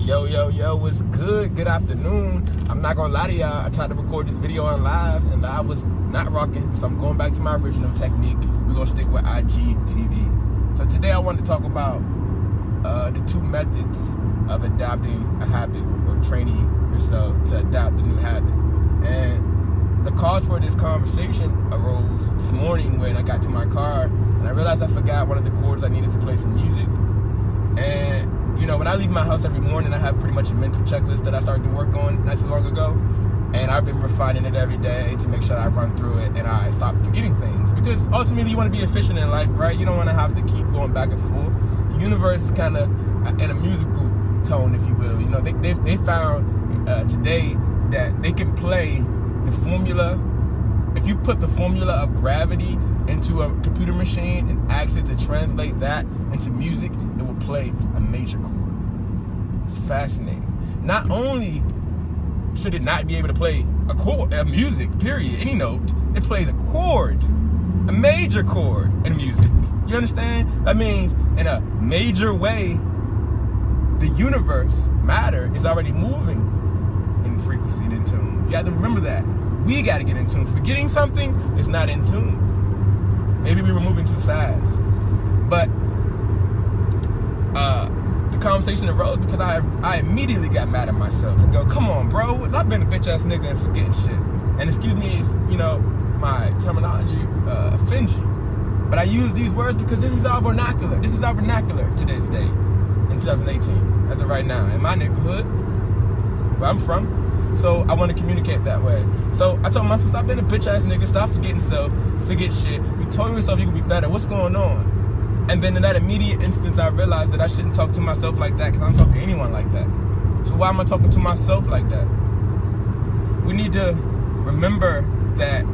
Yo, what's good? Good afternoon. I'm not gonna lie to y'all, I tried to record this video on live and I was not rocking, so I'm going back to my original technique. We're gonna stick with IGTV. So today I want to talk about the two methods of adopting a habit or training yourself to adopt a new habit. And the cause for this conversation arose this morning when I got to my car and I realized I forgot one of the chords I needed to play some music. And you know, when I leave my house every morning, I have pretty much a mental checklist that I started to work on not too long ago. And I've been refining it every day to make sure that I run through it and I stop forgetting things. Because ultimately, you want to be efficient in life, right? You don't want to have to keep going back and forth. The universe is kind of in a musical tone, if you will. You know, they found today that they can play the formula. If you put the formula of gravity into a computer machine and ask it to translate that into music, it will play a major chord. Fascinating. Not only should it not be able to play a chord, a music, period, any note, it plays a chord, a major chord in music. You understand? That means in a major way, the universe, matter, is already moving in frequency and in tune. You have to remember that. We got to get in tune. Forgetting something is not in tune. Maybe we were moving too fast. But the conversation arose because I immediately got mad at myself and go, come on, bro. I've been a bitch ass nigga and forgetting shit. And excuse me if, you know, my terminology offends you. But I use these words because this is our vernacular. This is our vernacular to this day in 2018, as of right now, in my neighborhood, where I'm from. So I want to communicate that way. So I told myself, stop being a bitch ass nigga, stop forgetting self, forget shit. You told yourself you could be better. What's going on? And then in that immediate instance, I realized that I shouldn't talk to myself like that because I don't talk to anyone like that. So why am I talking to myself like that? We need to remember that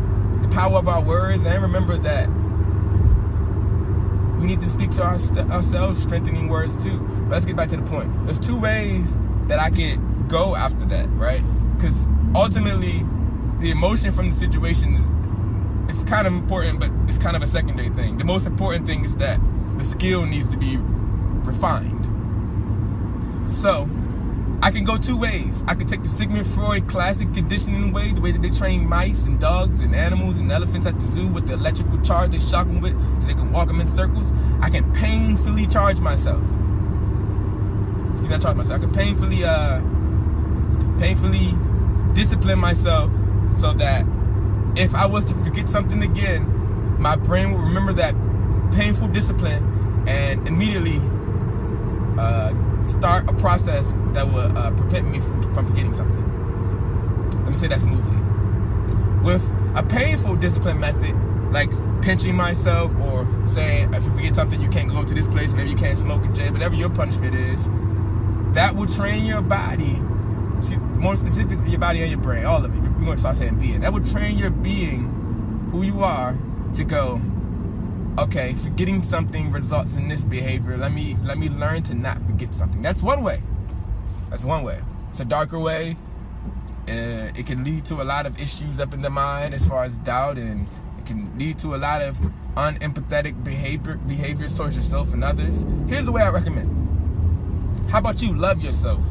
the power of our words, and remember that we need to speak to ourselves, strengthening words too. But let's get back to the point. There's two ways that I could go after that, right? Because ultimately, the emotion from the situation is kind of important, but it's kind of a secondary thing. The most important thing is that the skill needs to be refined. So, I can go two ways. I could take the Sigmund Freud classic conditioning way, the way that they train mice and dogs and animals and elephants at the zoo with the electrical charge they shock them with so they can walk them in circles. I can painfully charge myself. I can painfully discipline myself so that if I was to forget something again, my brain will remember that painful discipline and immediately start a process that will prevent me from forgetting something. Let me say that smoothly. With a painful discipline method, like pinching myself or saying, if you forget something, you can't go to this place, maybe you can't smoke in jail, whatever your punishment is, that will train your body, more specifically your body and your brain, all of it. We're going to start saying being. That will train your being, who you are, to go, okay, forgetting something results in this behavior. Let me learn to not forget something. That's one way. That's one way. It's a darker way. It can lead to a lot of issues up in the mind as far as doubt, and it can lead to a lot of unempathetic behaviors towards yourself and others. Here's the way I recommend. How about you love yourself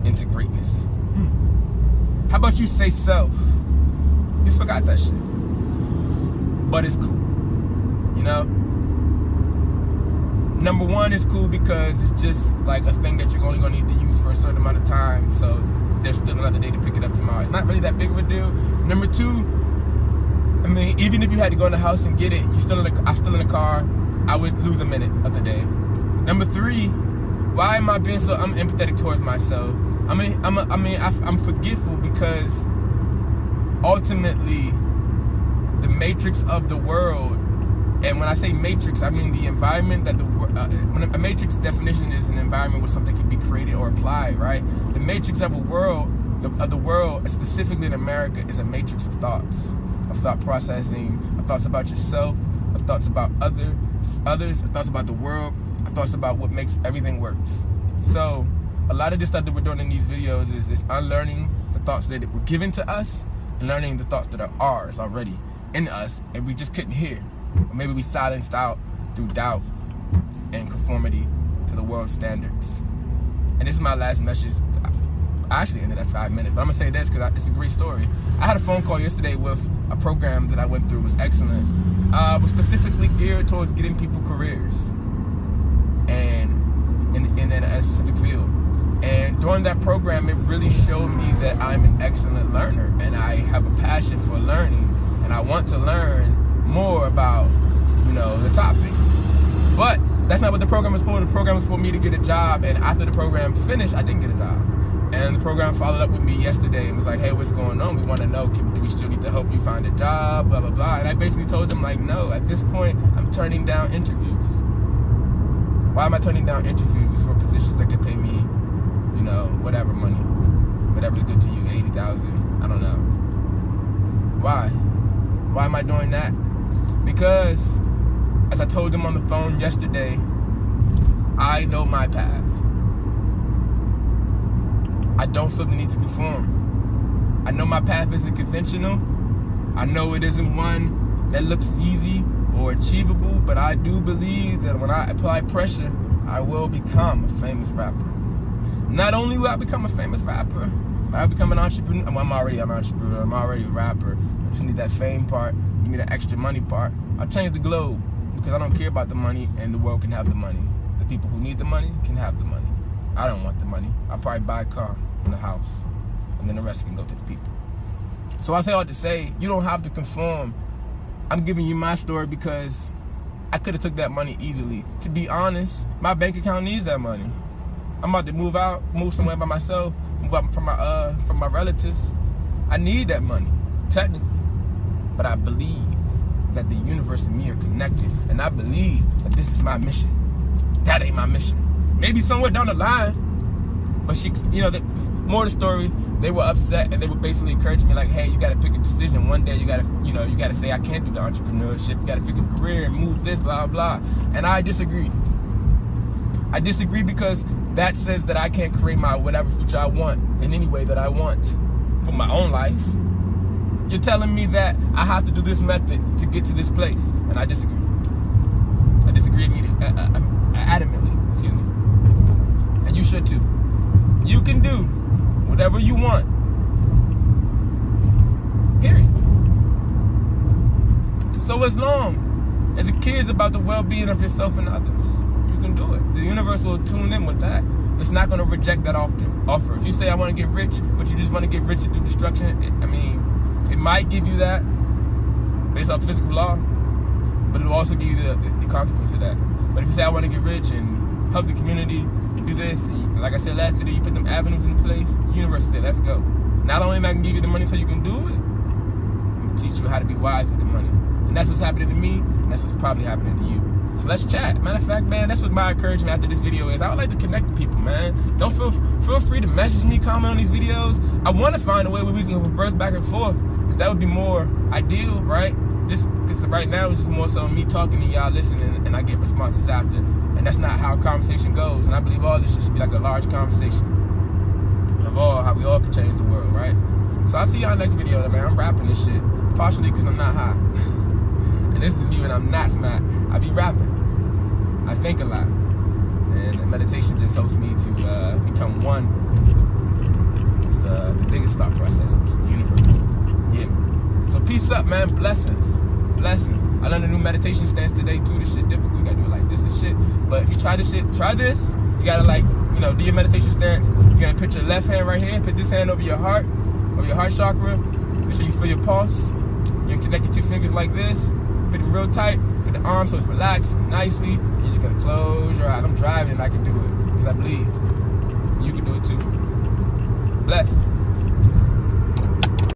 into greatness? How about you say self? You forgot that shit. But it's cool. You know? Number one is cool because it's just like a thing that you're only going to need to use for a certain amount of time. So there's still another day to pick it up tomorrow. It's not really that big of a deal. Number two, I mean, even if you had to go in the house and get it, I'm still in the car, I would lose a minute of the day. Number three, why am I being so unempathetic towards myself? I'm forgetful because ultimately the matrix of the world, and when I say matrix, I mean the environment that a matrix definition is an environment where something can be created or applied, right? The matrix of the world, specifically in America, is a matrix of thoughts, of thought processing, of thoughts about yourself, of thoughts about others, of thoughts about the world, of thoughts about what makes everything works. So a lot of this stuff that we're doing in these videos is unlearning the thoughts that were given to us and learning the thoughts that are ours already in us, and we just couldn't hear. Or maybe we silenced out through doubt and conformity to the world's standards. and this is my last message. I actually ended at 5 minutes, but I'm gonna say this because it's a great story. I had a phone call yesterday with a program that I went through. It was excellent. It was specifically geared towards getting people careers and in a specific field. And during that program, it really showed me that I'm an excellent learner, and I have a passion for learning, and I want to learn more about, the topic. But that's not what the program was for. The program was for me to get a job, and after the program finished, I didn't get a job. And the program followed up with me yesterday and was like, hey, what's going on? We want to know, do we still need to help you find a job, blah, blah, blah. And I basically told them, like, no, at this point, I'm turning down interviews. Why am I turning down interviews for positions that could pay me, whatever money, whatever's good to you, 80,000, I don't know. Why? Why am I doing that? Because, as I told them on the phone yesterday, I know my path. I don't feel the need to conform. I know my path isn't conventional. I know it isn't one that looks easy or achievable, but I do believe that when I apply pressure, I will become a famous rapper. Not only will I become a famous rapper, but I'll become an entrepreneur. Well, I'm already an entrepreneur. I'm already a rapper. I just need that fame part. Give me the extra money part. I'll change the globe because I don't care about the money, and the world can have the money. The people who need the money can have the money. I don't want the money. I'll probably buy a car and a house, and then the rest can go to the people. So I say all to say, you don't have to conform. I'm giving you my story because I could have took that money easily. To be honest, my bank account needs that money. I'm about to move somewhere by myself, move out from my relatives. I need that money, technically. But I believe that the universe and me are connected, and I believe that this is my mission. That ain't my mission. Maybe somewhere down the line. But more of the story, they were upset, and they were basically encouraging me like, hey, you gotta pick a decision. One day you gotta say, I can't do the entrepreneurship. You gotta pick a career and move this, blah, blah. And I disagreed. I disagree because that says that I can't create my whatever future I want in any way that I want for my own life. You're telling me that I have to do this method to get to this place, and I disagree. I disagree adamantly, excuse me. And you should too. You can do whatever you want. Period. So as long as it cares about the well-being of yourself and others, you can do it. The universe will tune in with that. It's not going to reject that offer. If you say I want to get rich, but you just want to get rich and do destruction, it might give you that based off physical law, but it will also give you the consequence of that. But if you say I want to get rich and help the community and do this, and like I said last video, you put them avenues in place, the universe will say, let's go. Not only am I going to give you the money so you can do it, I'm going to teach you how to be wise with the money. And that's what's happening to me, and that's what's probably happening to you. So let's chat. Matter of fact, man, that's what my encouragement after this video is. I would like to connect with people, man. Don't feel free to message me, comment on these videos. I want to find a way where we can converse back and forth, because that would be more ideal, right? Because right now it's just more so me talking to y'all, listening, and I get responses after. And that's not how a conversation goes. And I believe all this should be like a large conversation of how we all can change the world, right? So I'll see y'all next video, man. I'm rapping this shit, partially because I'm not high. And this is me when I'm not smart. I be rapping. I think a lot. And meditation just helps me to become one with the biggest thought process, which is the universe. Yeah. So peace up, man. Blessings. Blessings. I learned a new meditation stance today, too. This shit difficult. You gotta do it like this and shit. But if you try this shit, try this. You gotta do your meditation stance. You're gonna put your left hand right here. Put this hand over your heart chakra. Make sure you feel your pulse. You connect your two fingers like this. Put them real tight. Put the arm so it's relaxed nicely. You're just gonna close your eyes. I'm driving and I can do it because I believe you can do it too. Bless.